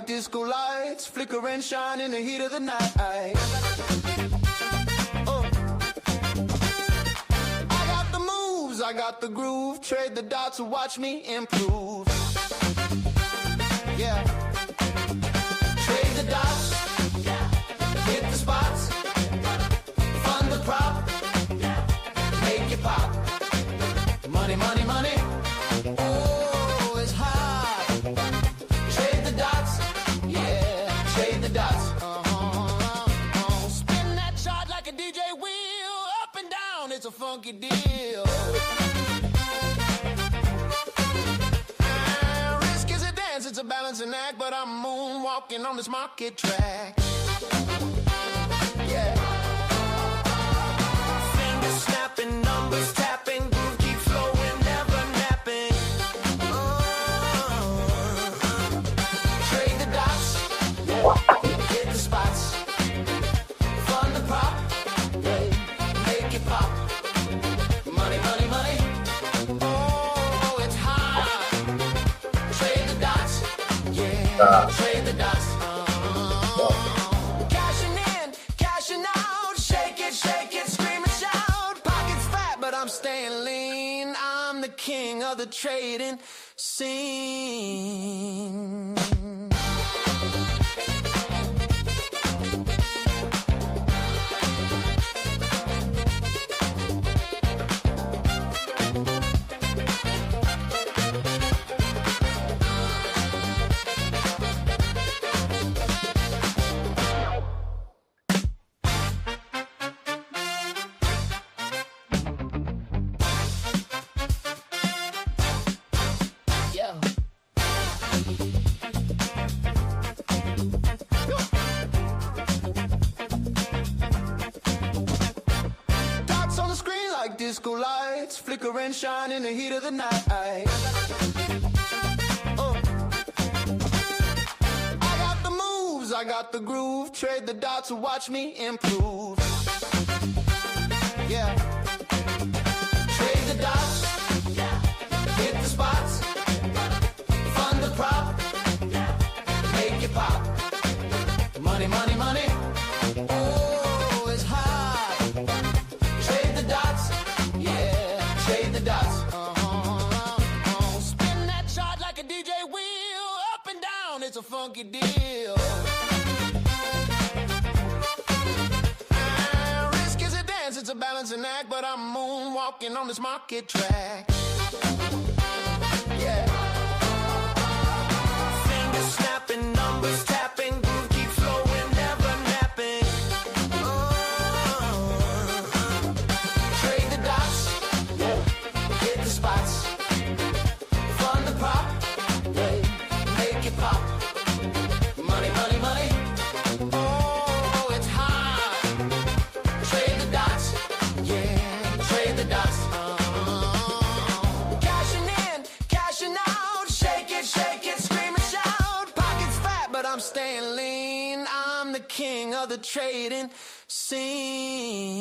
like disco lights, flicker and shine in the heat of the night. I got the moves, I got the groove, trade the dots and watch me improve. Yeah. Trade the dots, hit the spots, fund the prop, make it pop. Money, money, money. Oh, it's hot. Trade the dots, yeah, trade the dots. Spin that chart like a DJ wheel, up and down, it's a funky deal. Risk is a dance, it's a balancing act, but I'm moonwalking on this market track. Yeah. Fingers snapping, numbers tapping, groove keep flowing, never napping. Trade the dots, hit the spots, fund the prop, make it pop. Money, money, money. Oh, it's hot. Trade the dots, yeah, trade the dots. Cashing in, cashing out, shake it, scream and shout. Pockets fat, but I'm staying lean. I'm the king of the trading scene. Dots on the screen like disco lights, flicker and shine in the heat of the night. I got the moves, I got the groove, trade the dots and watch me improve. Yeah. Trade the dots, hit the spots, fund the prop, make it pop. Money, money, money. Oh, it's hot. Trade the dots, yeah, trade the dots. Spin that chart like a DJ wheel, up and down, it's a funky deal. Risk is a dance, it's a balancing act, but I'm moonwalking on this market track. Yeah. Fingers snapping, numbers tapping, groove keep flowing, never napping. Trade the dots, hit the spots, fund the prop, make it pop. Money, money, money. Oh, it's hot. Trade the dots, yeah, trade the dots. Cashing in, cashing out, shake it, scream and shout. Pockets fat, but I'm staying lean. I'm the king of the trading scene.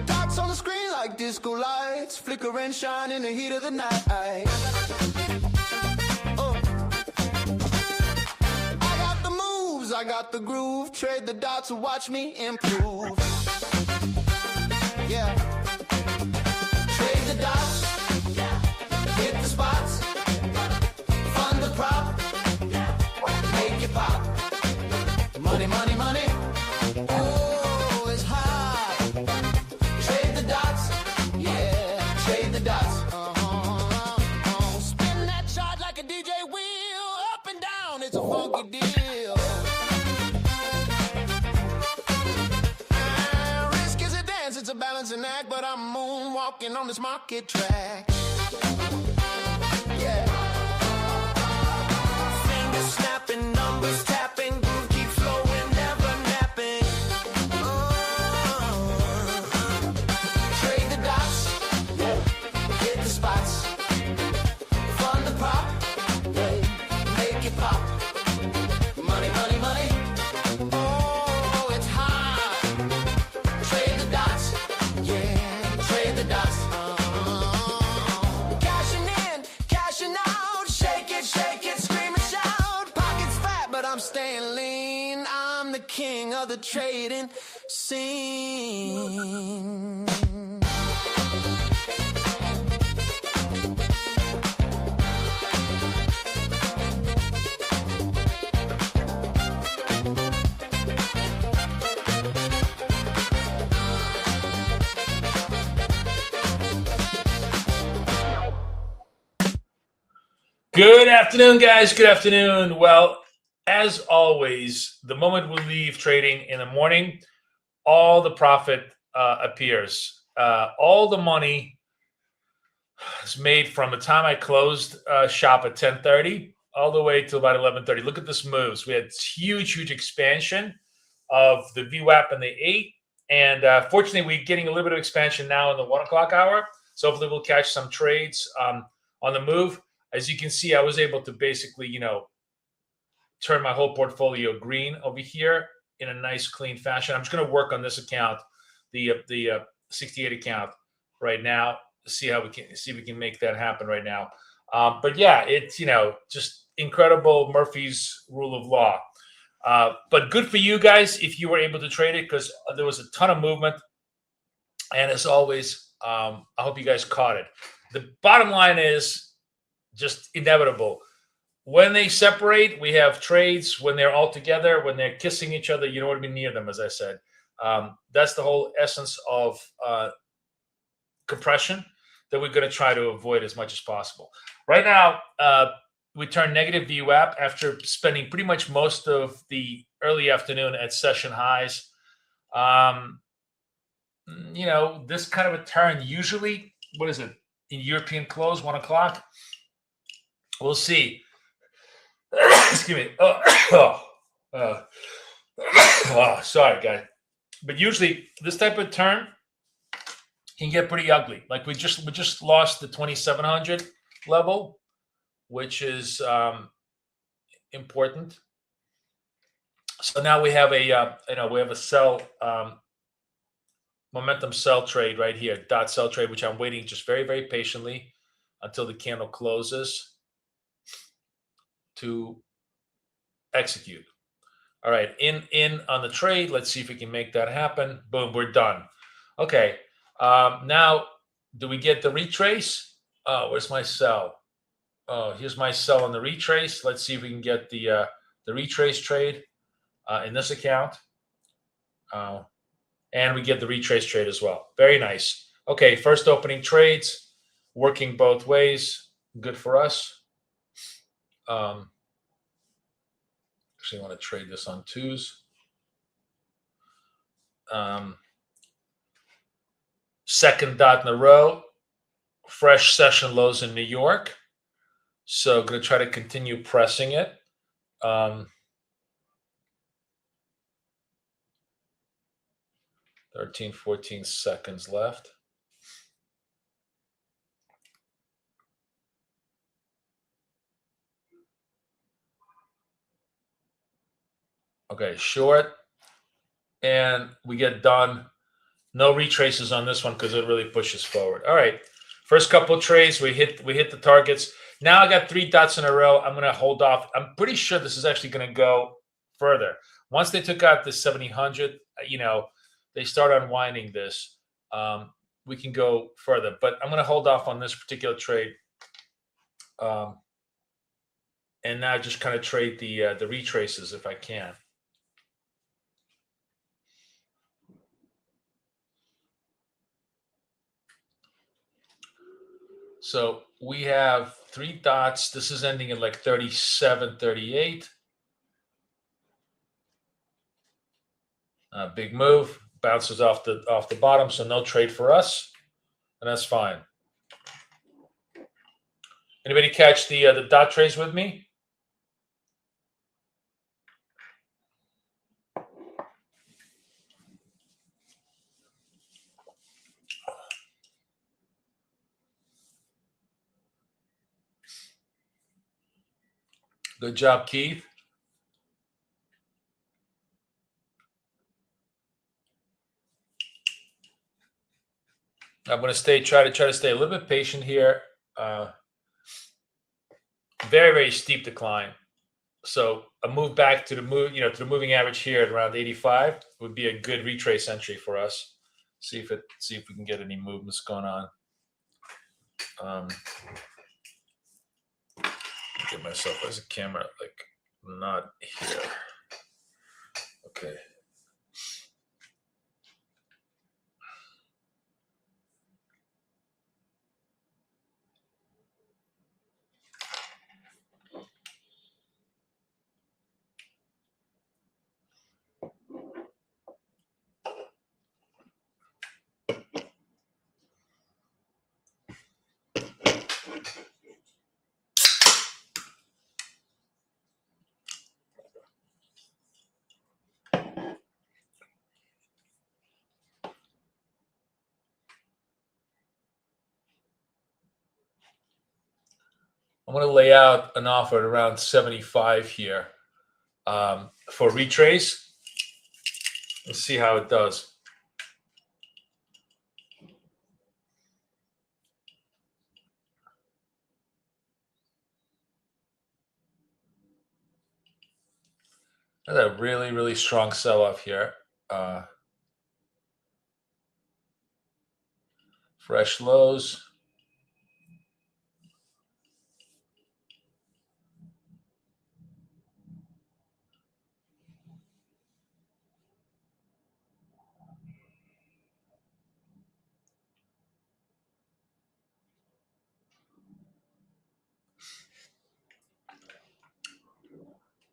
Dots on the screen like disco lights, flicker and shine in the heat of the night. I got the moves, I got the groove, trade the dots and watch me improve. Yeah. Trade the dots, hit the spots, fund the prop, make it pop. Money, money, money. Oh, it's hot. Trade the dots, yeah, trade the dots. Spin that chart like a DJ wheel, up and down, it's a funky deal. Risk is a dance, it's a balancing act, but I'm moon walking on this market track. Yeah. Fingers snapping, numbers tapping, groove keep flowing, never napping. Trade the dots, hit the spots. Fun the prop, make it pop. Money, money, money. Oh, it's hot. Trade the dots, trade the dots. Cashing in, cashing out. Shake it, scream and shout. Pockets fat, but I'm staying lean. I'm the king of the trading scene. Good afternoon, guys. Good afternoon. Well, as always, the moment we leave trading in the morning, all the profit appears. All the money is made from the time I closed shop at 10:30 all the way to about 11:30. Look at this moves. We had huge expansion of the VWAP and the 8. And fortunately, we're getting a little bit of expansion now in the 1 o'clock hour. So hopefully we'll catch some trades on the move. As you can see, I was able to basically, turn my whole portfolio green over here in a nice, clean fashion. I'm just going to work on this account, the 68 account right now, to see how we can make that happen right now. But yeah, it's just incredible Murphy's rule of law. But good for you guys if you were able to trade it, because there was a ton of movement. And as always, I hope you guys caught it. The bottom line is just inevitable. When they separate, we have trades. When they're all together, when they're kissing each other, you don't want to be near them, as I said. That's the whole essence of compression that we're going to try to avoid as much as possible. Right now, we turn negative VWAP after spending pretty much most of the early afternoon at session highs. This kind of a turn usually, what is it, in European close, 1 o'clock? We'll see. Excuse me. Sorry, guys. But usually this type of turn can get pretty ugly. Like we just lost the 2,700 level, which is important. So now we have a sell momentum sell trade right here, dot sell trade, which I'm waiting just very, very patiently until the candle closes to execute. All right, in on the trade. Let's see if we can make that happen. Boom, we're done. Okay, now do we get the retrace? Where's my sell? Oh, here's my sell on the retrace. Let's see if we can get the retrace trade in this account. And we get the retrace trade as well. Very nice. Okay, first opening trades, working both ways. Good for us. Actually, I want to trade this on twos. Second dot in a row. Fresh session lows in New York. So I'm going to try to continue pressing it. 13, 14 seconds left. Okay, short. And we get done. No retraces on this one because it really pushes forward. All right. First couple of trades, we hit the targets. Now I got 3 dots in a row. I'm going to hold off. I'm pretty sure this is actually going to go further. Once they took out the 700, they start unwinding this. We can go further, but I'm going to hold off on this particular trade. And now just kind of trade the retraces if I can. So we have 3 dots. This is ending at like 37, 38. Big move, bounces off the bottom, so no trade for us. and that's fine. Anybody catch the dot trays with me? Good job, Keith. I'm going to try to stay a little bit patient here. Very, very steep decline. So a move back to the the moving average here at around 85 would be a good retrace entry for us. See if we can get any movements going on. Get myself as a camera like not here. Okay. I'm going to lay out an offer at around 75 here for retrace. Let's see how it does. That's a really, really strong sell-off here. Fresh lows.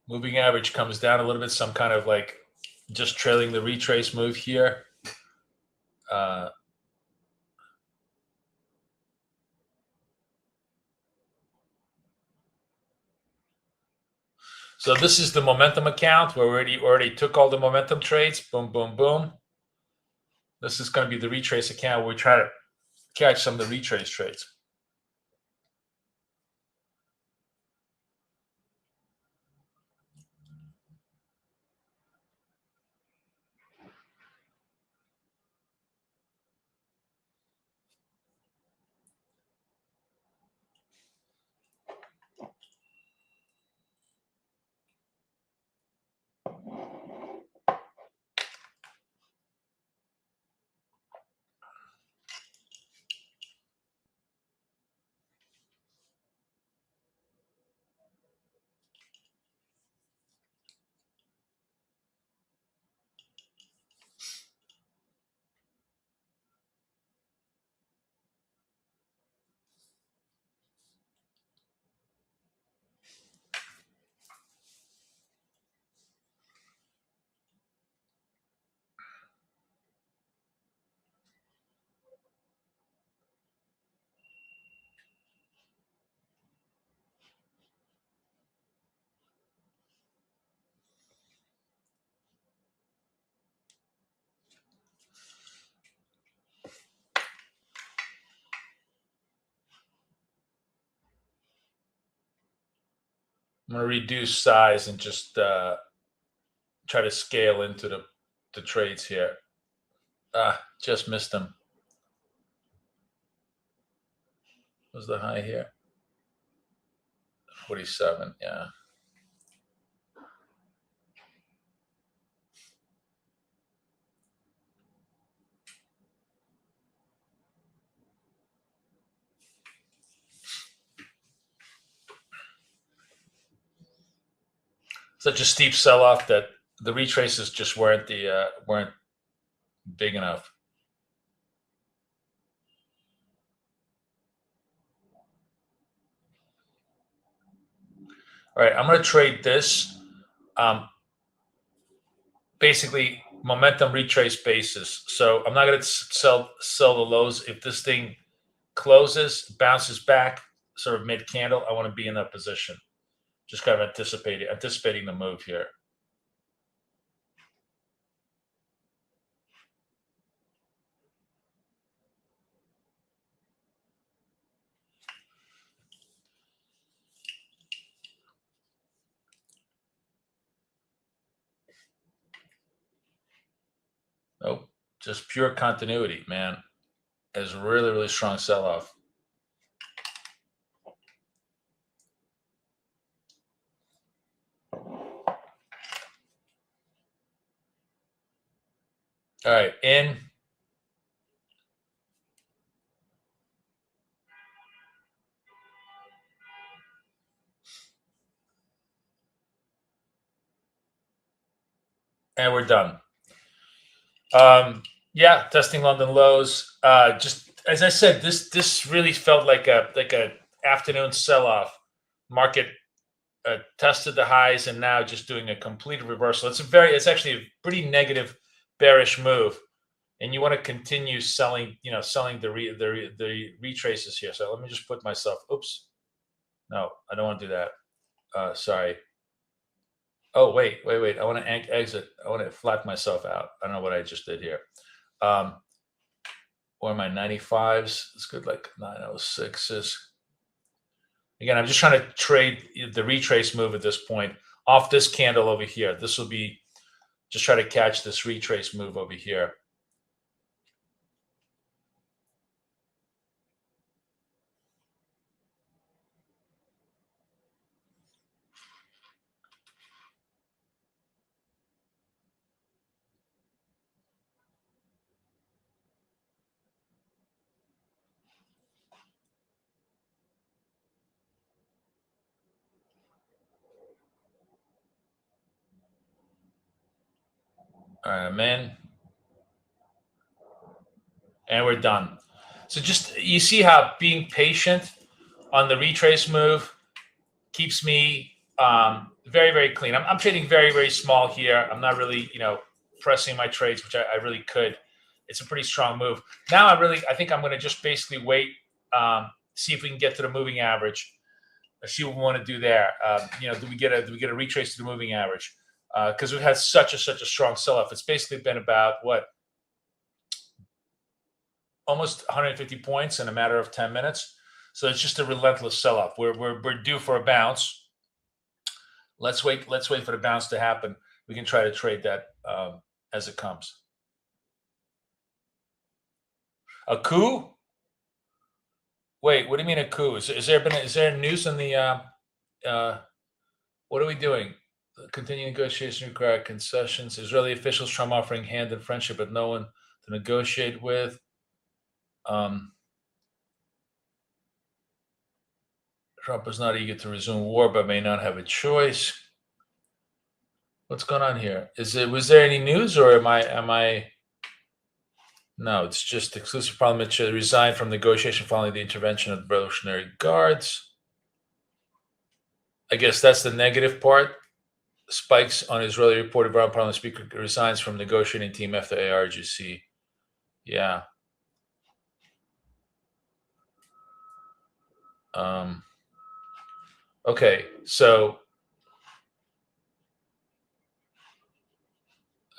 Moving average comes down a little bit, some kind of like just trailing the retrace move here. So this is the momentum account where we already took all the momentum trades. Boom, boom, boom. This is going to be the retrace account where we try to catch some of the retrace trades. I'm going to reduce size and just try to scale into the trades here. Just missed them. What's the high here? 47, yeah. Such a steep sell-off that the retraces just weren't big enough. All right, I'm going to trade this. Basically, momentum retrace basis. So I'm not going to sell the lows. If this thing closes, bounces back, sort of mid candle, I want to be in that position. Just kind of anticipating the move here. Nope, just pure continuity, man. It's really, really strong sell-off. All right, in. And we're done. Yeah, testing London lows. Just as I said, this really felt like a afternoon sell-off. Market tested the highs and now just doing a complete reversal. It's actually a pretty negative bearish move, and you want to continue selling the retraces here. So let me just put myself. Oops, no, I don't want to do that. Sorry. Oh, wait. I want to exit. I want to flatten myself out. I don't know what I just did here. Or my 95s. It's good, like 906s. Again, I'm just trying to trade the retrace move at this point off this candle over here. This will be just try to catch this retrace move over here. All right, I'm in. And we're done. So just, you see how being patient on the retrace move keeps me very, very clean. I'm trading very, very small here. I'm not really, pressing my trades, which I really could. It's a pretty strong move. Now I think I'm going to just basically wait, see if we can get to the moving average. See what we want to do there. Do we get a retrace to the moving average? Because we've had such a strong sell-off. It's basically been about almost 150 points in a matter of 10 minutes. So it's just a relentless sell-off. We're due for a bounce. Let's wait for the bounce to happen. We can try to trade that as it comes. A coup? Wait, what do you mean a coup? Is there news on the what are we doing? Continuing negotiation require concessions. Israeli officials Trump offering hand and friendship but no one to negotiate with. Trump is not eager to resume war, but may not have a choice. What's going on here? Was there any news, or am I? No, it's just exclusive parliament resigned from negotiation following the intervention of the Revolutionary Guards. I guess that's the negative part. Spikes on Israeli reported Brown Parliament Speaker resigns from negotiating team after ARGC. Yeah. Okay, so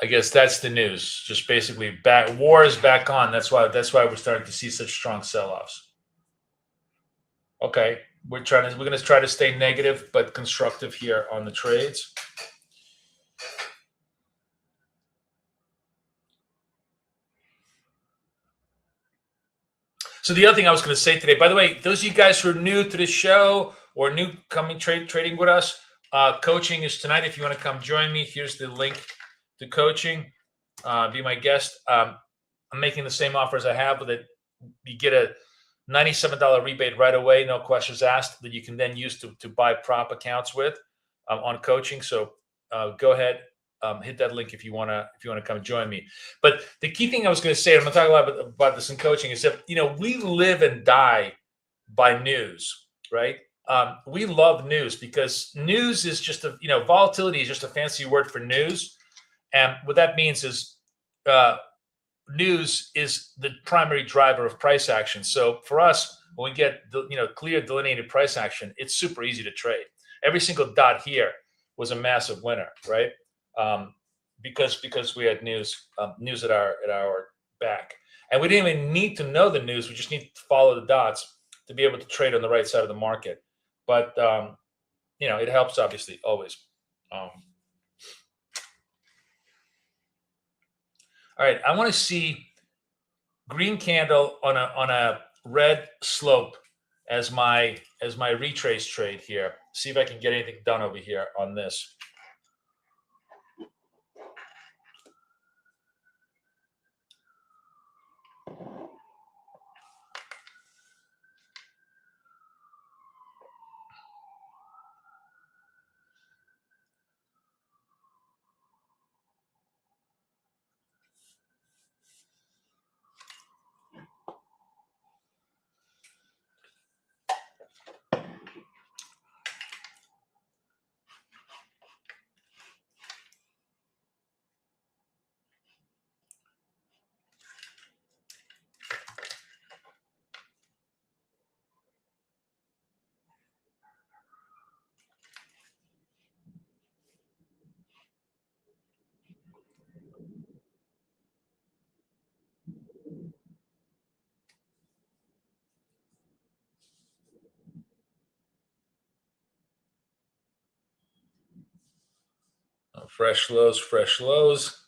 I guess that's the news. Just basically, war is back on. That's why we're starting to see such strong sell-offs. Okay, we're going to try to stay negative but constructive here on the trades. So the other thing I was going to say today, by the way, those of you guys who are new to the show or new coming trading with us, coaching is tonight. If you want to come join me, here's the link to coaching. Be my guest. I'm making the same offers I have, but that you get a $97 rebate right away, no questions asked, that you can then use to buy prop accounts with on coaching. So go ahead. Hit that link if you want to come join me. But the key thing I was going to say, I'm going to talk a lot about this in coaching, is that we live and die by news, right? We love news because news is just volatility is just a fancy word for news, and what that means is news is the primary driver of price action. So for us, when we get clear delineated price action, it's super easy to trade. Every single dot here was a massive winner, right? Because we had news at our back, and we didn't even need to know the news. We just need to follow the dots to be able to trade on the right side of the market. But it helps obviously always. All right, I want to see green candle on a red slope as my retrace trade here. See if I can get anything done over here on this. Fresh lows, fresh lows.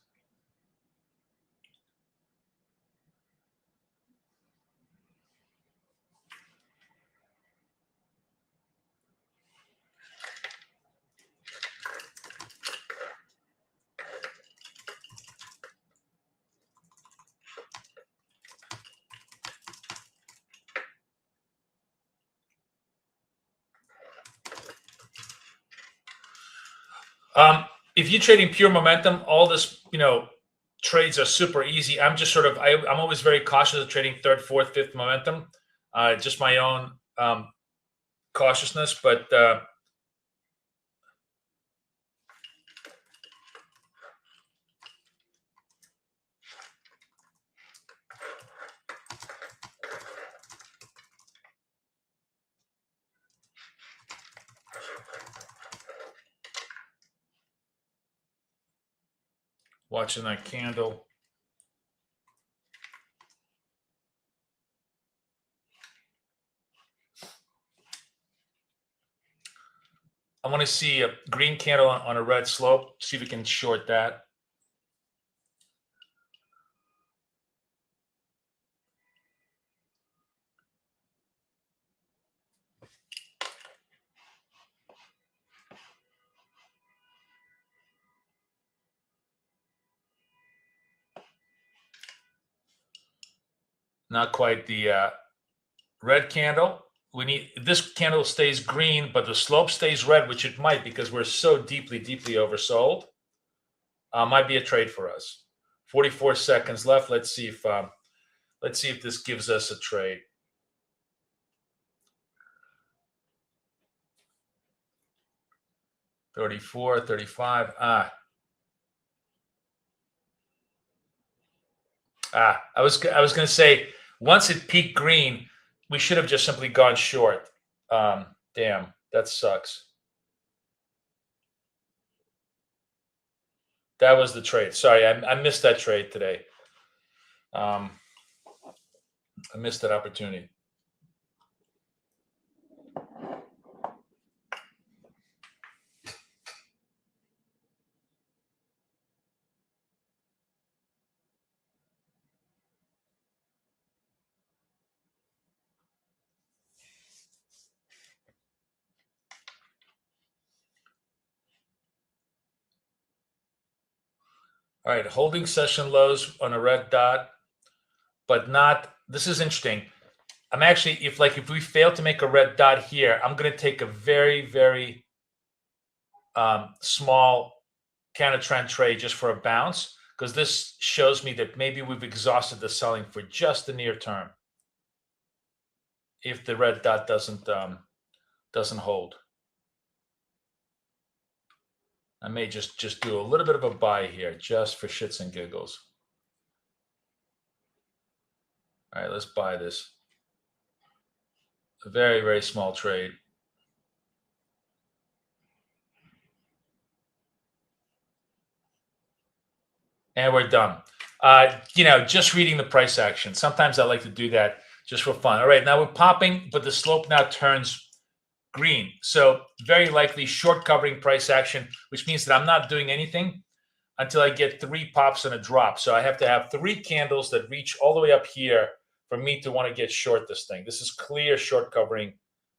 If you're trading pure momentum, all this, trades are super easy. I'm just I'm always very cautious of trading third, fourth, fifth momentum. Just my own cautiousness, but watching that candle. I want to see a green candle on a red slope. See if we can short that. Not quite the red candle. We need this candle stays green, but the slope stays red, which it might because we're so deeply oversold. Might be a trade for us. 44 seconds left. Let's see if this gives us a trade. $34, $35. I was going to say once it peaked green, we should have just simply gone short. Damn, that sucks. That was the trade. Sorry, I missed that trade today. I missed that opportunity. All right, holding session lows on a red dot, but not. This is interesting. I'm actually, if we fail to make a red dot here, I'm going to take a very, very small counter trend trade just for a bounce, because this shows me that maybe we've exhausted the selling for just the near term. If the red dot doesn't hold, I may just do a little bit of a buy here just for shits and giggles. All right, let's buy this. A very, very small trade. And we're done. Just reading the price action. Sometimes I like to do that just for fun. All right, now we're popping, but the slope now turns green. So very likely short covering price action, which means that I'm not doing anything until I get 3 pops and a drop. So I have to have 3 candles that reach all the way up here for me to want to get short this thing. This is clear short covering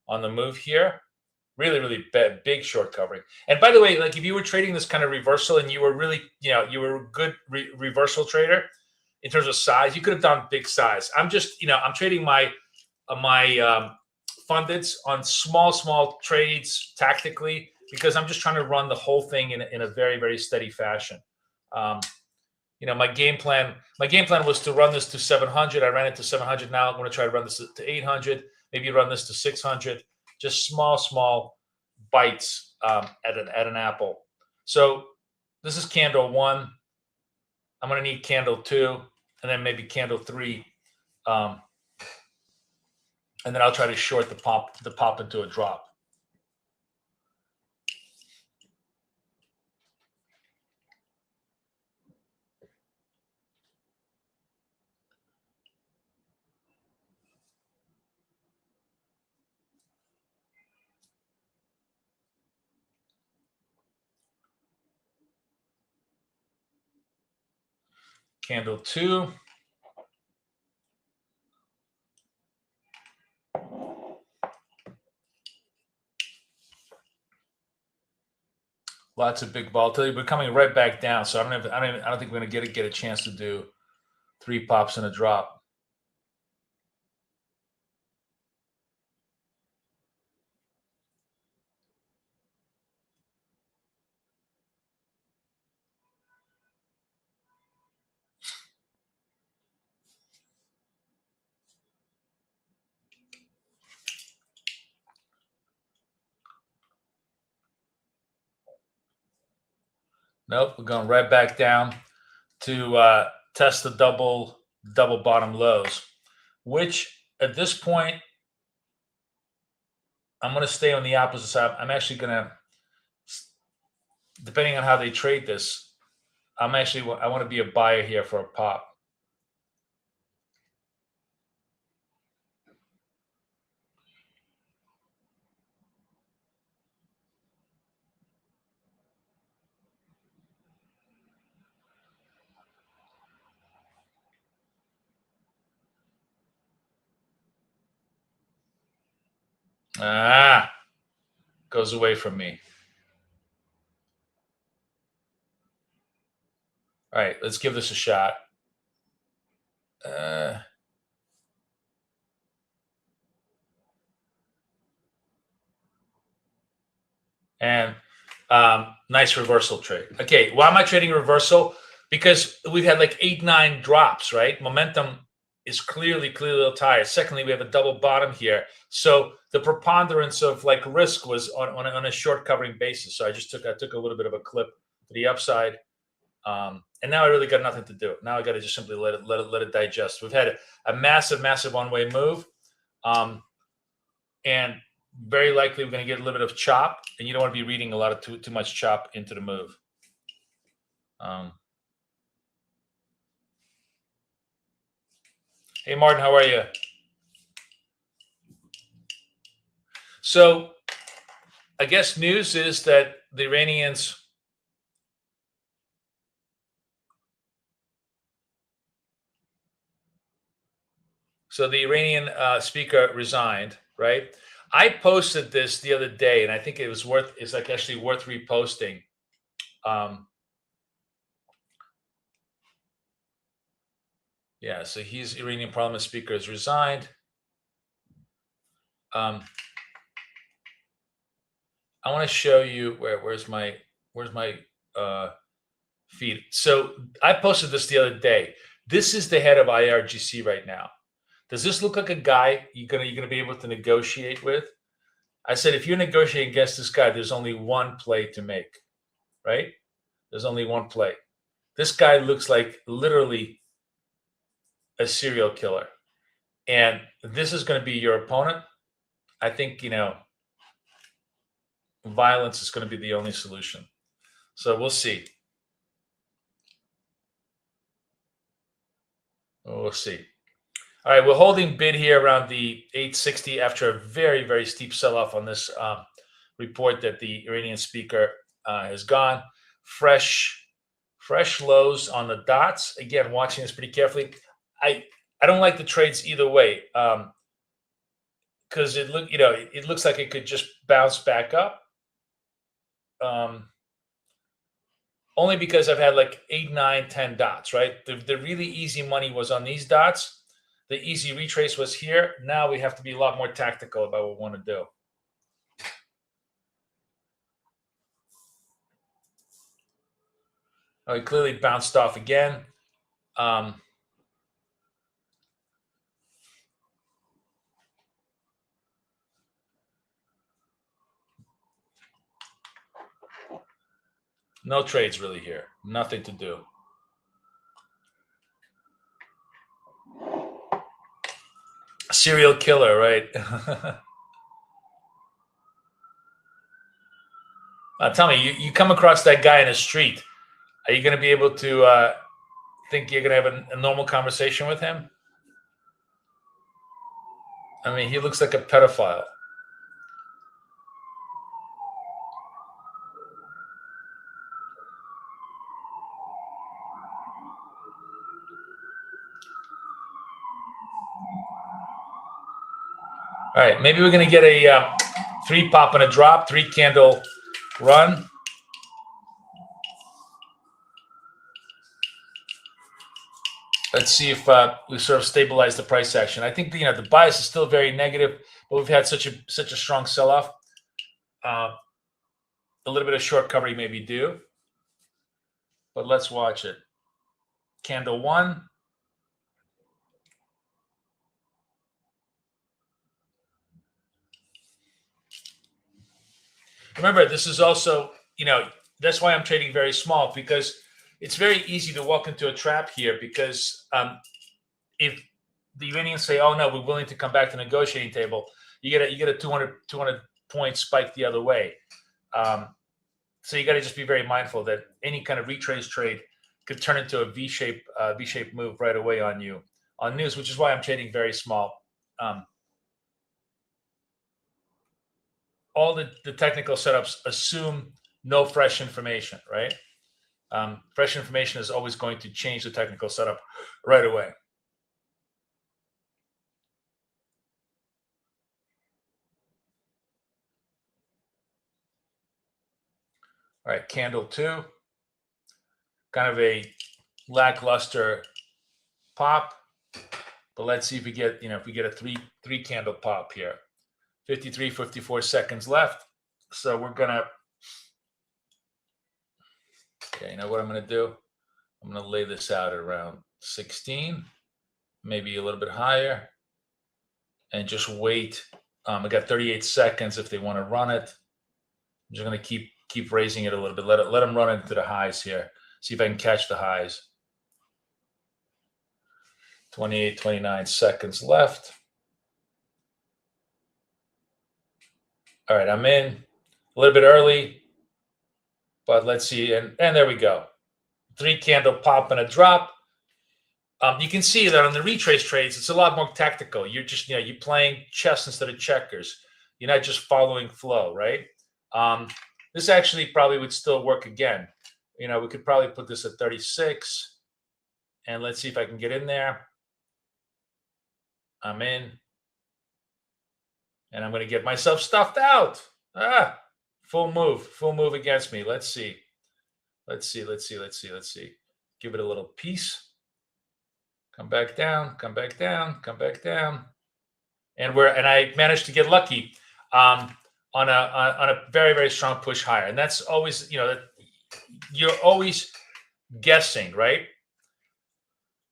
on the move here. Really, really big short covering. And by the way, like if you were trading this kind of reversal and you were really, you were a good reversal trader in terms of size, you could have done big size. I'm just, I'm trading my fundeds on small trades tactically because I'm just trying to run the whole thing in a very, very steady fashion. My game plan was to run this to 700. I ran it to 700. Now I'm going to try to run this to 800. Maybe run this to 600. Just small bites at an apple. So this is candle 1. I'm going to need candle 2, and then maybe candle 3, and then I'll try to short the pop into a drop. Candle 2. Lots of big volatility. We're coming right back down, so I don't think we're going to get a chance to do 3 pops and a drop. Nope, we're going right back down to test the double bottom lows, which at this point, I'm going to stay on the opposite side. I'm actually going to, depending on how they trade this, I want to be a buyer here for a pop. Goes away from me. All right, let's give this a shot. And nice reversal trade. Okay, why am I trading reversal? Because we've had like 8, 9 drops, right? Momentum is clearly a little tired. Secondly, we have a double bottom here. So the preponderance of like risk was on a short covering basis. So I took a little bit of a clip to the upside. And now I really got nothing to do. Now I got to just simply let it digest. We've had a massive one-way move. And very likely we're going to get a little bit of chop, and you don't want to be reading a lot of too much chop into the move. Hey, Martin, how are you? So I guess news is that the Iranians speaker resigned, right? I posted this the other day, and I think it's actually worth reposting. Yeah, so he's Iranian parliament speaker has resigned. I want to show you where's my feed. So I posted this the other day. This is the head of IRGC right now. Does this look like a guy you're gonna be able to negotiate with? I said, if you're negotiating against this guy, there's only one play to make, right? There's only one play. This guy looks like literally a serial killer. and this is going to be your opponent, I think, violence is going to be the only solution. So we'll see. We'll see. All right, we're holding bid here around the 860 after a very, very steep sell-off on this report that the Iranian speaker has gone. Fresh lows on the dots. Again, watching this pretty carefully. I don't like the trades either way because it looks like it could just bounce back up. Only because I've had like 8, 9, 10 dots, right? The really easy money was on these dots. The easy retrace was here. Now we have to be a lot more tactical about what we want to do. Oh, he clearly bounced off again. No trades really here. Nothing to do. Serial killer, right? Tell me, you come across that guy in the street. Are you going to be able to think you're going to have a normal conversation with him? I mean, he looks like a pedophile. All right, maybe we're going to get a 3 pop and a drop, 3 candle run. Let's see if we sort of stabilize the price action. I think the bias is still very negative, but we've had such a strong sell-off. A little bit of short cover you maybe do, but let's watch it. Candle 1. Remember, this is also, that's why I'm trading very small, because it's very easy to walk into a trap here, because if the Iranians say, oh, no, we're willing to come back to the negotiating table, you get a 200 point spike the other way. So you got to just be very mindful that any kind of retrace trade could turn into a V-shape move right away on you on news, which is why I'm trading very small. All the technical setups assume no fresh information, right? Fresh information is always going to change the technical setup right away. All right, candle 2. Kind of a lackluster pop, but let's see if we get, if we get a three candle pop here. 54 seconds left. So we're going to, okay, you know what I'm going to do? I'm going to lay this out at around 16, maybe a little bit higher, and just wait. I got 38 seconds if they want to run it. I'm just going to keep raising it a little bit. Let them run into the highs here. See if I can catch the highs. 28, 29 seconds left. All right, I'm in a little bit early, but let's see. And there we go. 3 candle pop and a drop. You can see that on the retrace trades, it's a lot more tactical. You're just, you're playing chess instead of checkers. You're not just following flow, right? This actually probably would still work again. We could probably put this at 36, and let's see if I can get in there. I'm in. And I'm going to get myself stuffed out. Full move against me. Let's see. Give it a little piece. Come back down. And I managed to get lucky on a very, very strong push higher. And that's always, you're always guessing, right?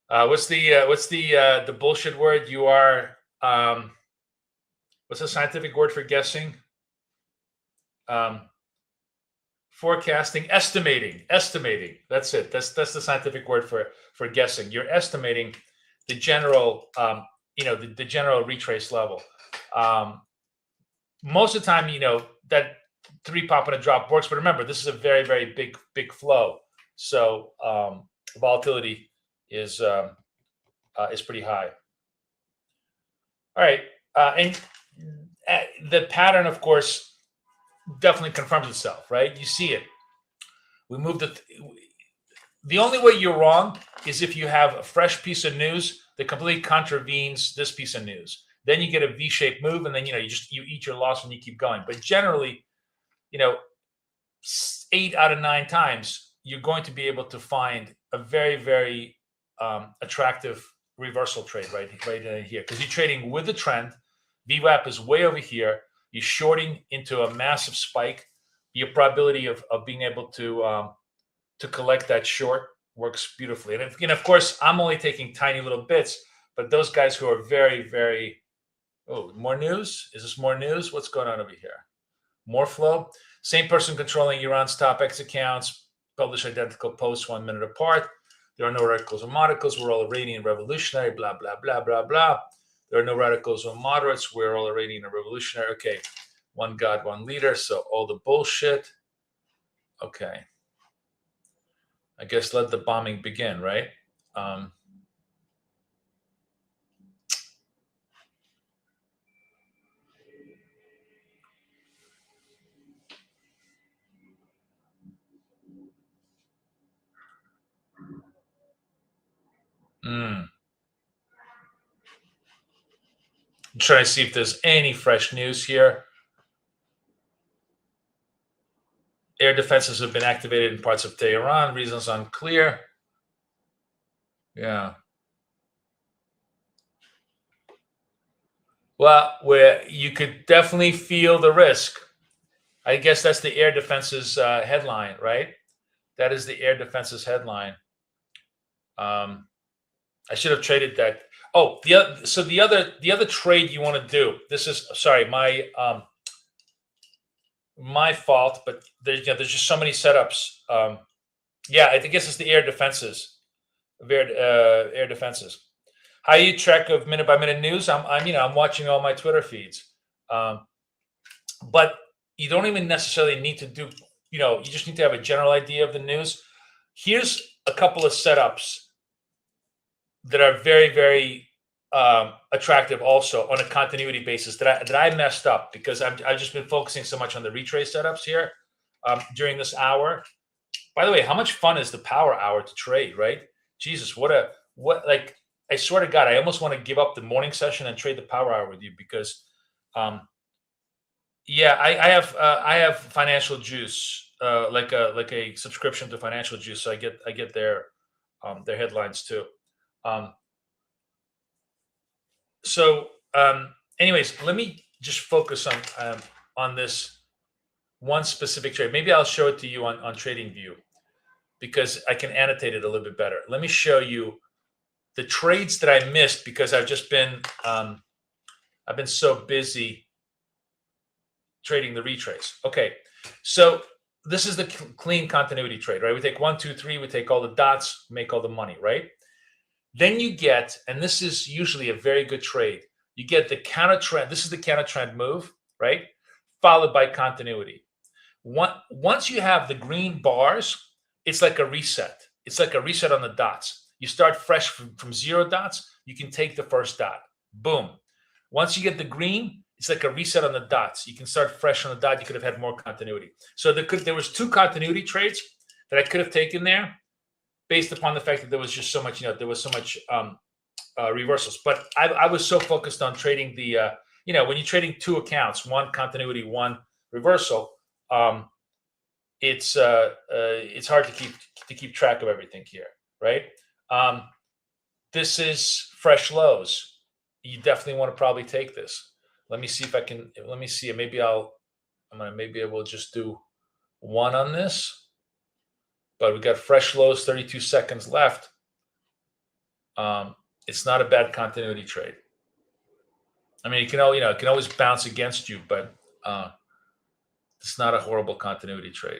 What's the bullshit word? You are what's the scientific word for guessing? Forecasting, estimating. That's it. That's the scientific word for guessing. You're estimating the general the general retrace level. Most of the time, that 3 pop and a drop works, but remember, this is a very, very big flow. So volatility is pretty high. All right, and the pattern, of course, definitely confirms itself, right? You see it. We moved it. The only way you're wrong is if you have a fresh piece of news that completely contravenes this piece of news. Then you get a V-shaped move, and then you eat your loss and you keep going. But generally, 8 out of 9 times you're going to be able to find a very, very attractive reversal trade right here, because you're trading with the trend. VWAP is way over here. You're shorting into a massive spike. Your probability of being able to collect that short works beautifully. And of course, I'm only taking tiny little bits, but those guys who are very, very more news. Is this more news? What's going on over here? More flow. Same person controlling Iran's top X accounts. Publish identical posts 1 minute apart. There are no radicals or modicals. We're all Iranian revolutionary. Blah blah blah blah blah. There are no radicals or moderates. We're all Iranian and revolutionary. Okay, one God, one leader. So all the bullshit. Okay. I guess let the bombing begin, right? I'm trying to see if there's any fresh news here. Air defenses have been activated in parts of Tehran. Reasons unclear. Yeah. Well, where you could definitely feel the risk. I guess that's the air defenses headline, right? That is the air defenses headline. I should have traded that. Oh, the other trade you want to do. This is my fault, but there's just so many setups. Yeah, I guess it's the air defenses. Air defenses. How you track of minute by minute news? I'm watching all my Twitter feeds, but you don't even necessarily need to do. You just need to have a general idea of the news. Here's a couple of setups that are very, very attractive also on a continuity basis that I messed up because I've just been focusing so much on the retrace setups here during this hour. By the way, how much fun is the power hour to trade, right? Jesus, I swear to God, I almost want to give up the morning session and trade the power hour with you because I have Financial Juice, like a subscription to Financial Juice, so I get their headlines too. Anyways, let me just focus on this one specific trade. Maybe I'll show it to you on TradingView because I can annotate it a little bit better. Let me show you the trades that I missed because I've just been I've been so busy trading the retrace. Okay, so this is the clean continuity trade, right? We take 1, 2, 3, we take all the dots, make all the money, right? Then you get, and this is usually a very good trade, you get the counter trend. This is the counter trend move, right? Followed by continuity. Once you have the green bars, it's like a reset. It's like a reset on the dots. You start fresh from 0 dots, you can take the first dot. Boom. Once you get the green, it's like a reset on the dots. You can start fresh on the dot. You could have had more continuity. So there was 2 continuity trades that I could have taken there based upon the fact that there was just so much, there was so much reversals. But I was so focused on trading the, when you're trading 2 accounts, 1 continuity, 1 reversal, it's hard to keep track of everything here, right? This is fresh lows. You definitely want to probably take this. Let me see if I can. Let me see. Maybe maybe we'll just do 1 on this. But we got fresh lows, 32 seconds left. It's not a bad continuity trade. I mean, it can always bounce against you, but it's not a horrible continuity trade.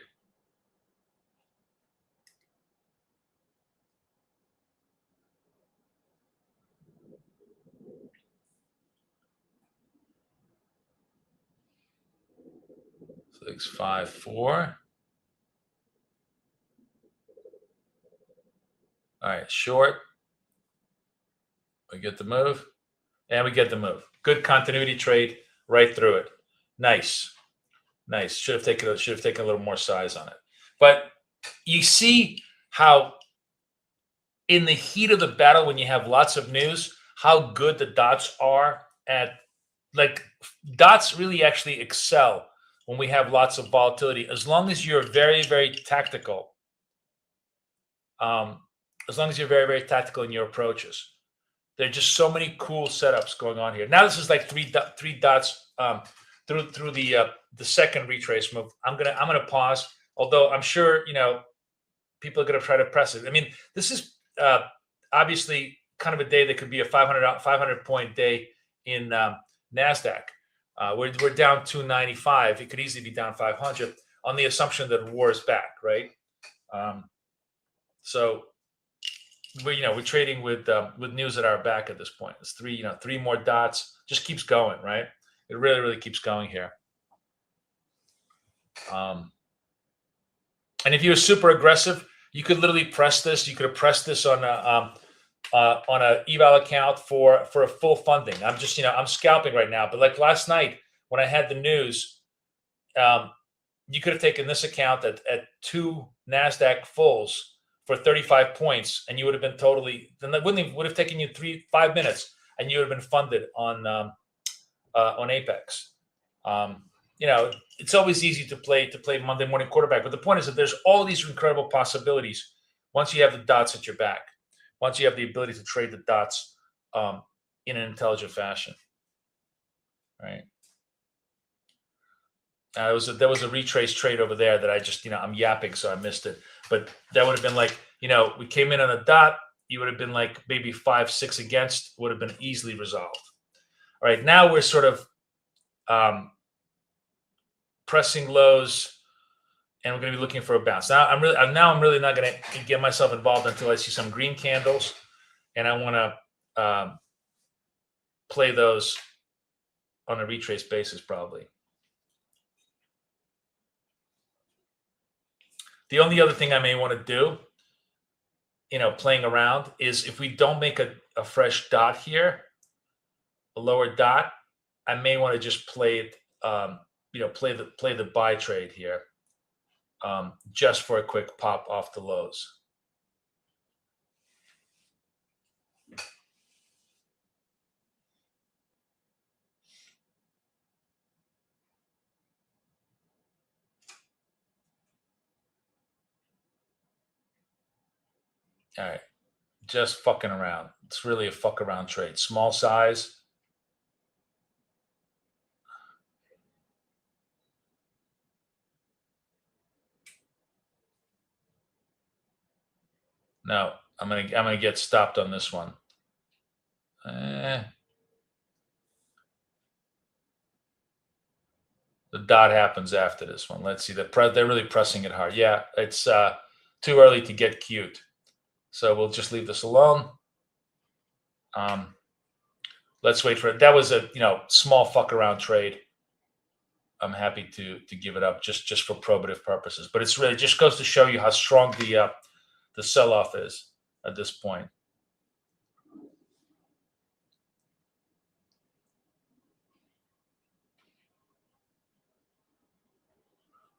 6, 5, 4. All right, short. We get the move, and we get the move. Good continuity trade right through it. Nice. Should have taken a little more size on it. But you see how in the heat of the battle, when you have lots of news, how good the dots are at, like, dots really actually excel when we have lots of volatility, as long as you're very, very tactical. As long as you're very, very tactical in your approaches. There are just so many cool setups going on here. Now this is like three dots through the second retrace move. I'm gonna pause. Although I'm sure people are gonna try to press it. I mean, this is obviously kind of a day that could be a 500 point day in Nasdaq. We're down 295. It could easily be down 500 on the assumption that war is back, right? So we're trading with news at our back at this point. It's three more dots. Just keeps going, right? It really, really keeps going here. And if you're super aggressive, you could literally press this. You could have pressed this on a eval account for a full funding. I'm just I'm scalping right now. But like last night when I had the news, you could have taken this account at 2 Nasdaq fulls for 35 points, and you would have been totally. Then that would have taken you 5 minutes, and you would have been funded on Apex. It's always easy to play Monday morning quarterback, but the point is that there's all these incredible possibilities once you have the dots at your back. Once you have the ability to trade the dots in an intelligent fashion, right? There was a retrace trade over there that I just I'm yapping, so I missed it. But that would have been like we came in on a dot. You would have been like maybe 5, 6 against. Would have been easily resolved. All right, now we're sort of pressing lows, and we're going to be looking for a bounce. Now I'm really not going to get myself involved until I see some green candles, and I want to play those on a retrace basis probably. The only other thing I may want to do, playing around, is if we don't make a fresh dot here, a lower dot, I may want to just play it, play the buy trade here, just for a quick pop off the lows. All right, just fucking around. It's really a fuck around trade. Small size. No, I'm gonna get stopped on this one. The dot happens after this one. Let's see. They're really pressing it hard. Yeah, it's too early to get cute. So we'll just leave this alone. Let's wait for it. That was a small fuck around trade. I'm happy to give it up just for probative purposes. But it's really just goes to show you how strong the sell-off is at this point.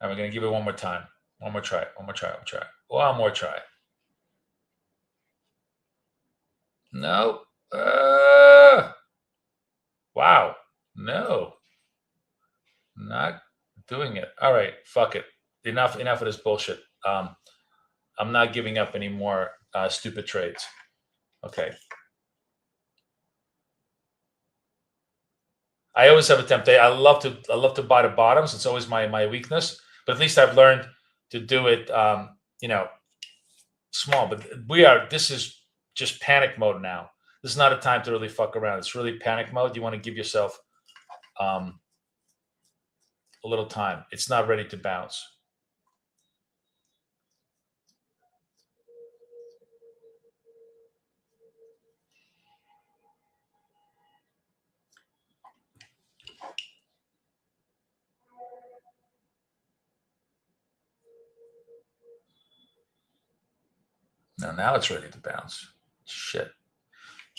And we're going to give it one more time. One more try. One more try. No. Wow. No. Not doing it. All right. Fuck it. Enough of this bullshit. I'm not giving up any more stupid trades. Okay. I always have a temptation. I love to buy the bottoms. It's always my weakness. But at least I've learned to do it, small. But this is just panic mode now. This is not a time to really fuck around. It's really panic mode. You want to give yourself a little time. It's not ready to bounce. now it's ready to bounce. Shit.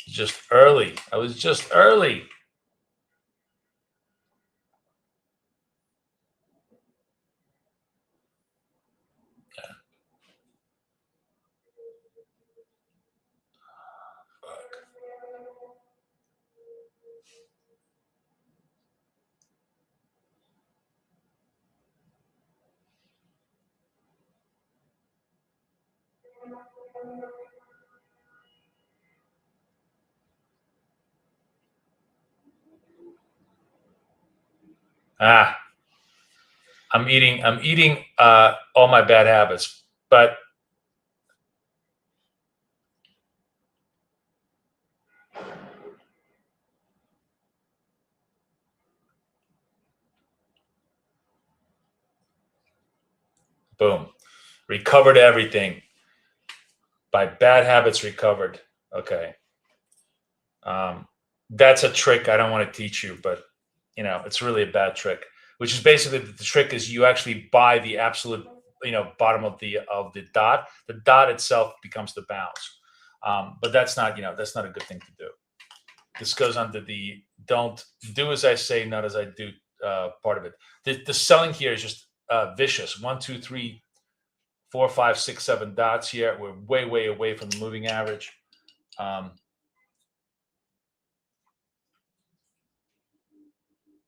Just early. I was just early. Fuck. Ah, I'm eating all my bad habits, but boom. Recovered everything. By bad habits recovered. Okay. That's a trick I don't want to teach you, but it's really a bad trick. Which is basically the trick is you actually buy the absolute bottom of the dot. The dot itself becomes the bounce. But that's not a good thing to do. This goes under the don't do as I say, not as I do part of it. The selling here is just vicious. 1, 2, 3, 4, 5, 6, 7 dots here. We're way away from the moving average.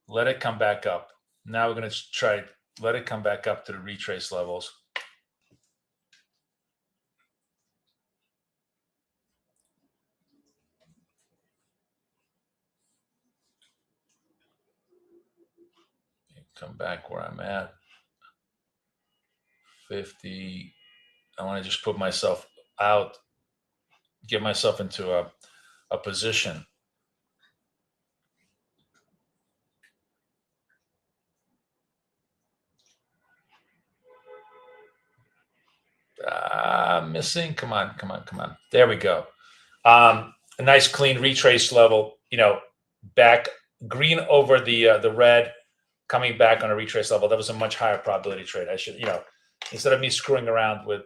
Let it come back up. Now we're going to try let it come back up to the retrace levels. Come back where I'm at. 50. I want to just put myself out, get myself into a position. Missing. Come on. There we go. A nice clean retrace level. Back green over the red, coming back on a retrace level. That was a much higher probability trade. I should, instead of me screwing around with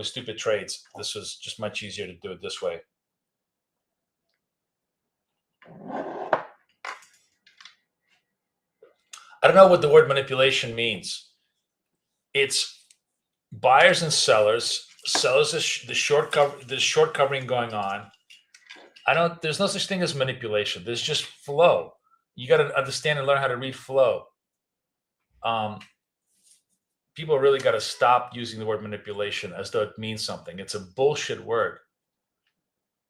stupid trades, this was just much easier to do it this way. I don't know what the word manipulation means. It's buyers and sellers. Sellers the short covering going on. There's no such thing as manipulation. There's just flow. You got to understand and learn how to read flow. People really got to stop using the word manipulation as though it means something. It's a bullshit word.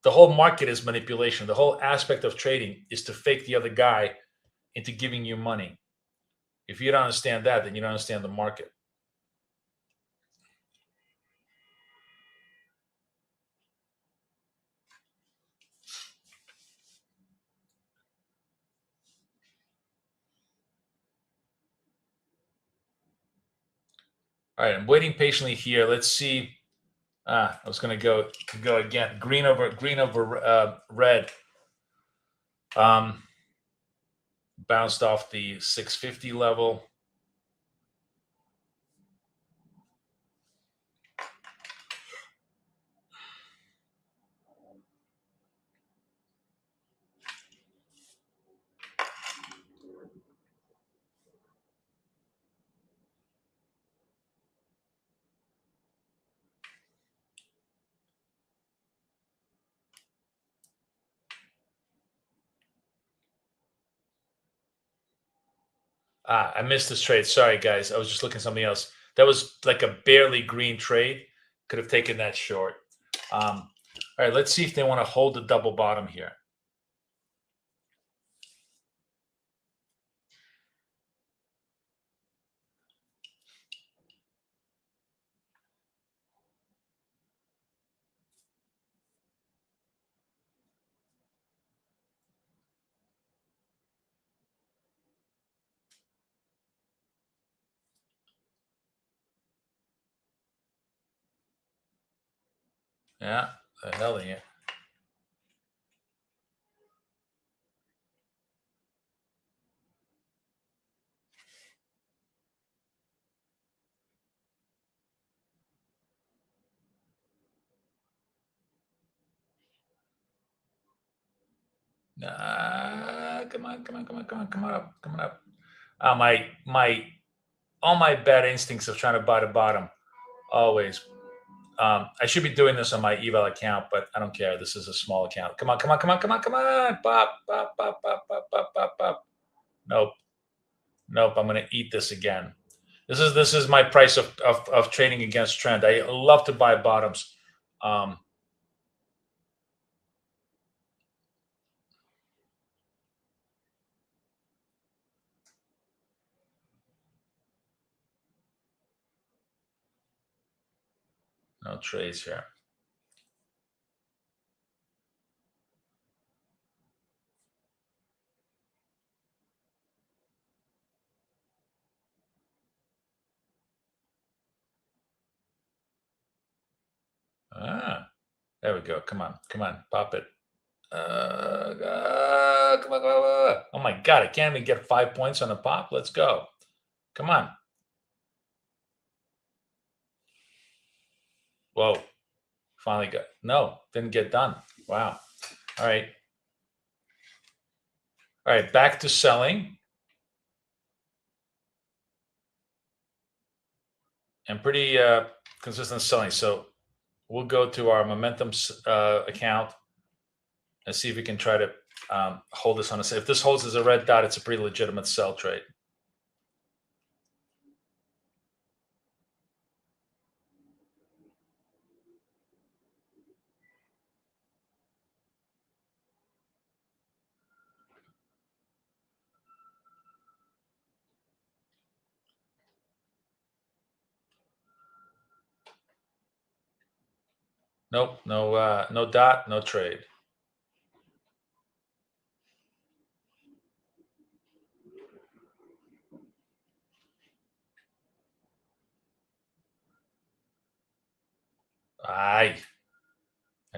The whole market is manipulation. The whole aspect of trading is to fake the other guy into giving you money. If you don't understand that, then you don't understand the market. All right, I'm waiting patiently here. Let's see. I was going to go again. Green over red. Bounced off the 650 level. I missed this trade. Sorry, guys. I was just looking at something else. That was like a barely green trade. Could have taken that short. All right, let's see if they want to hold the double bottom here. Yeah, the hell yeah. Come on, come on up. All my bad instincts of trying to buy the bottom always. I should be doing this on my eval account, but I don't care. This is a small account. Come on. Pop. Nope. I'm gonna eat this again. This is my price of trading against trend. I love to buy bottoms. No trades here. There we go. Come on, pop it. Come on. Oh my God, I can't even get 5 points on a pop. Let's go. Come on. Whoa. Finally got, no, didn't get done. Wow. All right. Back to selling. And pretty consistent selling. So we'll go to our momentum account and see if we can try to hold this on a. If this holds as a red dot, it's a pretty legitimate sell trade. Nope, no dot, no trade. I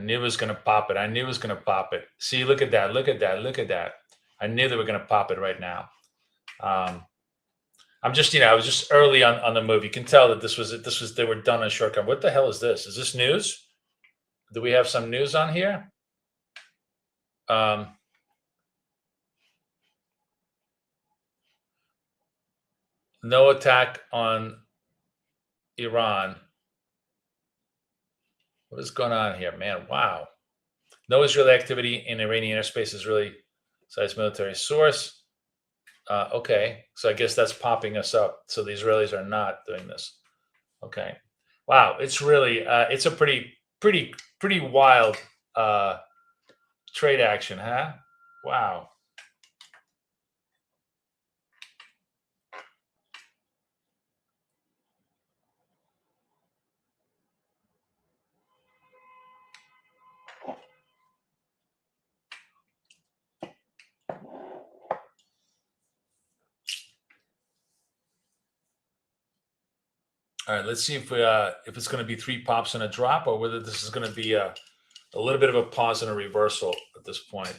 knew it was going to pop it. See, look at that. I knew they were going to pop it right now. I'm just, I was just early on the move. You can tell that this was they were done on shortcut. What the hell is this? Is this news? Do we have some news on here? No attack on Iran. What is going on here, man? Wow. No Israeli activity in Iranian airspace is really besides military source. Okay, so I guess that's popping us up. So the Israelis are not doing this. Okay, wow, it's really it's a pretty wild trade action, huh? Wow. All right, let's see if it's going to be 3 pops and a drop, or whether this is going to be a little bit of a pause and a reversal at this point.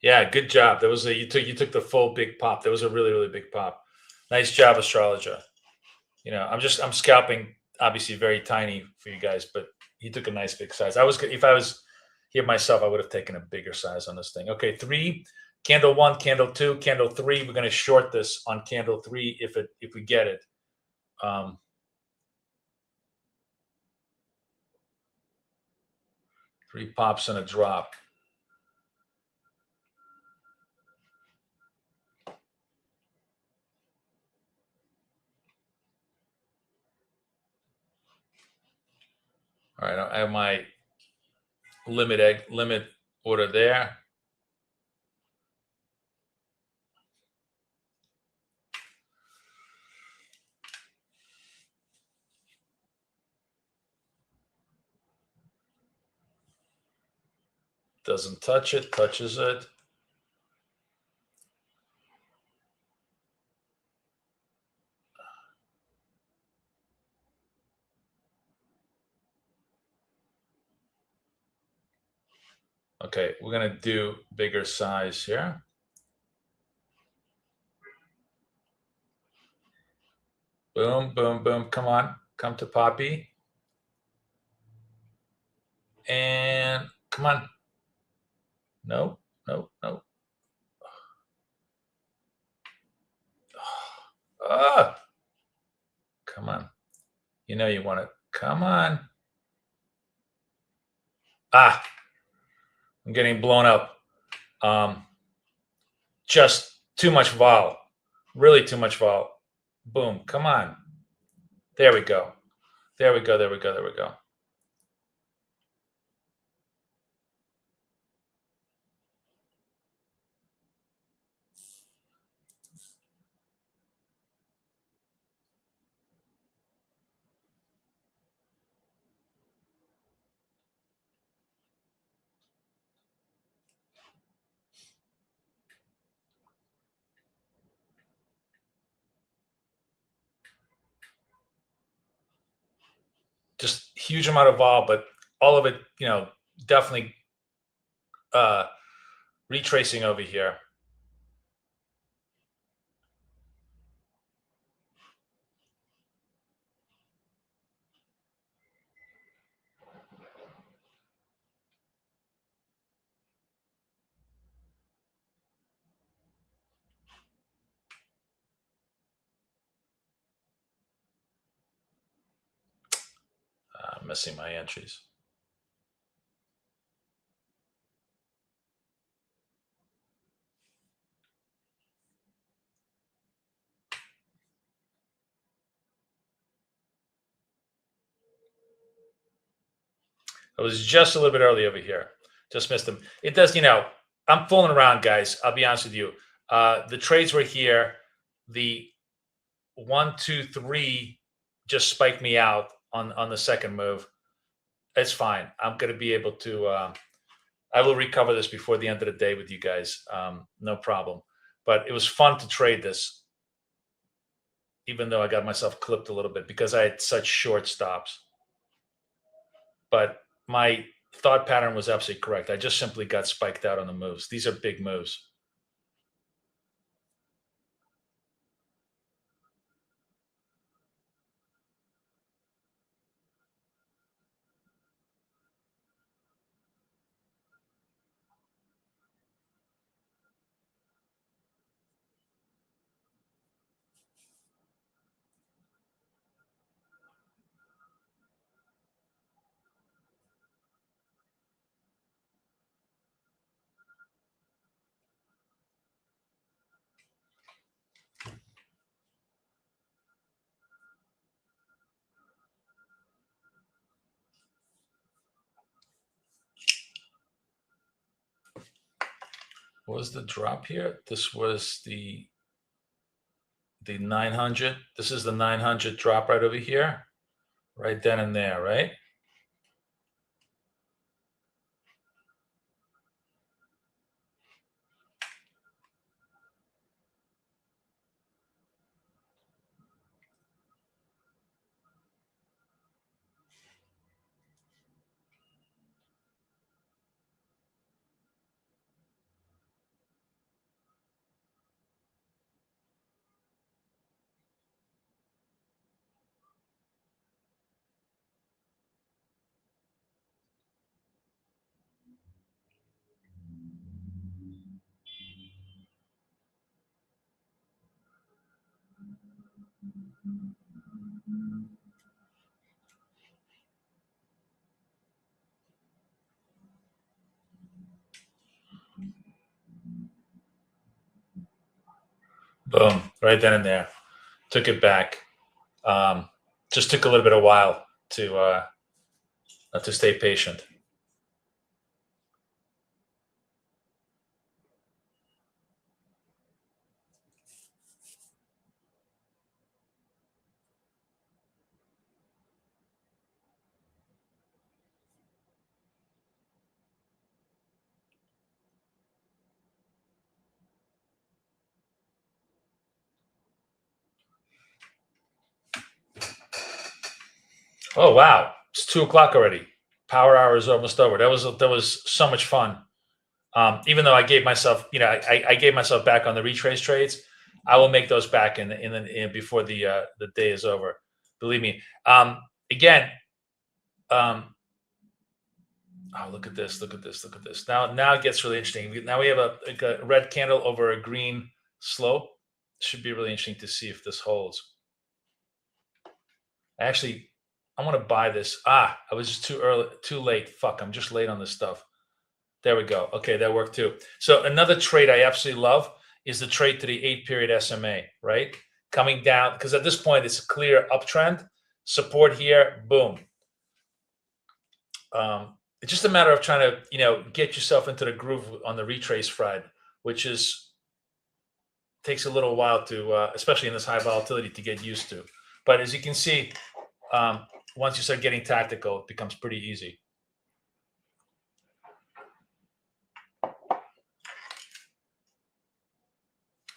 Yeah, good job. That was you took the full big pop. That was a really big pop. Nice job, Astrologer. I'm scalping obviously very tiny for you guys, but he took a nice big size. If I was here myself, I would have taken a bigger size on this thing. Okay, 3, candle 1, candle 2, candle 3. We're going to short this on candle 3 if we get it. 3 pops and a drop. All right, I have my limit order there. Doesn't touch it, touches it. Okay, we're going to do bigger size here. Boom, boom, boom. Come on. Come to Poppy. And Come on. No. Come on. You know you want to. Come on. I'm getting blown up. Just too much vol. Really too much vol. Boom. Come on. There we go. There we go. Just huge amount of vol, but all of it, definitely retracing over here. I'm missing my entries. I was just a little bit early over here. Just missed them. It does, I'm fooling around, guys. I'll be honest with you. The trades were here. The 1, 2, 3 just spiked me out on the second move. It's fine. I'm going to be able to. I will recover this before the end of the day with you guys. No problem. But it was fun to trade this, even though I got myself clipped a little bit because I had such short stops. But my thought pattern was absolutely correct. I just simply got spiked out on the moves. These are big moves. What was the drop here? This was the 900. This is the 900 drop right over here, right then and there, right? Boom, right then and there. Took it back. Just took a little bit of while to stay patient. Oh wow, it's 2 o'clock already. Power hour is almost over. That was so much fun. Even though I gave myself, I gave myself back on the retrace trades. I will make those back in before the day is over. Believe me. Again, Oh, look at this! Look at this! Look at this! Now it gets really interesting. Now we have a red candle over a green slope. Should be really interesting to see if this holds. Actually, I want to buy this. I was just too late. Fuck, I'm just late on this stuff. There we go. Okay, that worked too. So another trade I absolutely love is the trade to the 8-period SMA, right? Coming down, because at this point it's a clear uptrend. Support here, boom. It's just a matter of trying to, get yourself into the groove on the retrace Fred, which takes a little while to, especially in this high volatility, to get used to. But as you can see, once you start getting tactical, it becomes pretty easy.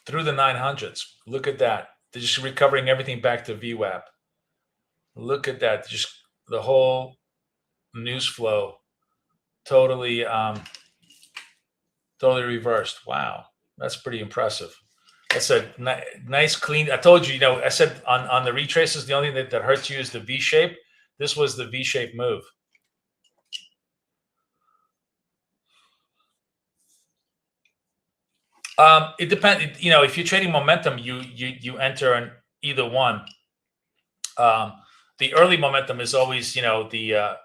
Through the 900s. Look at that. They're just recovering everything back to VWAP. Look at that. Just the whole news flow totally reversed. Wow. That's pretty impressive. That's a nice clean. I told you, I said on the retraces, the only thing that hurts you is the V shape. This was the V shape move. It depends. If you're trading momentum, you enter in either one. The early momentum is always, the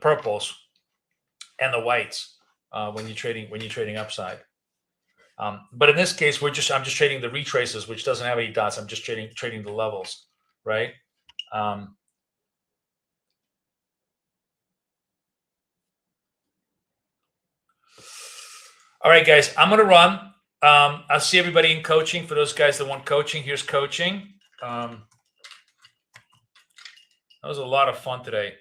purples and the whites when you're trading upside. But in this case, I'm just trading the retraces, which doesn't have any dots. I'm just trading the levels, right? All right, guys, I'm going to run. I'll see everybody in coaching. For those guys that want coaching, here's coaching. That was a lot of fun today.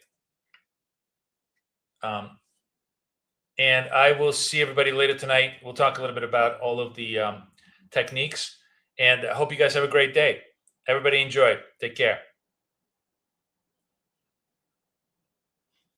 And I will see everybody later tonight. We'll talk a little bit about all of the techniques. And I hope you guys have a great day. Everybody enjoy. Take care.